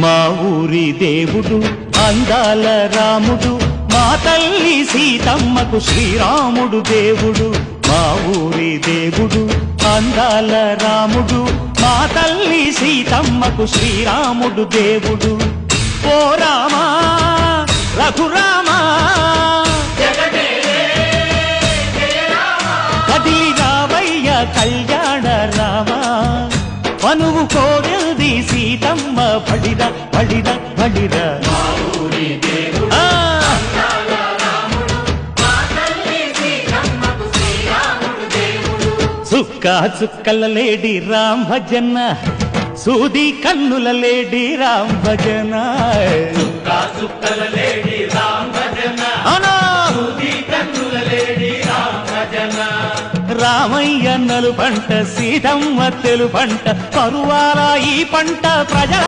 మా ఊరి దేవుడు అందాల రాముడు, మా తల్లి సీతమ్మకు శ్రీరాముడు దేవుడు. మా ఊరి దేవుడు అందాల రాముడు, మా తల్లి సీతమ్మకు శ్రీరాముడు దేవుడు. ఓ రామా రఘురామా కదిలి రావయ్య కళ్యాణ రామా, మనువు కోరింది సీతమ్మ బడిర బడిర బడిర. చుక్క చుక్కల లేడి రామ్ భజన, సూది కన్నుల లేడి రామ్ భజన. చుక్కల లేడి రామ్ భజన, సూది కన్నుల లేడి రామ్ భజన. రామయ్య నలు పంట, సీతమ్మ తెలు పంట, పరువాల ఈ పంట ప్రజల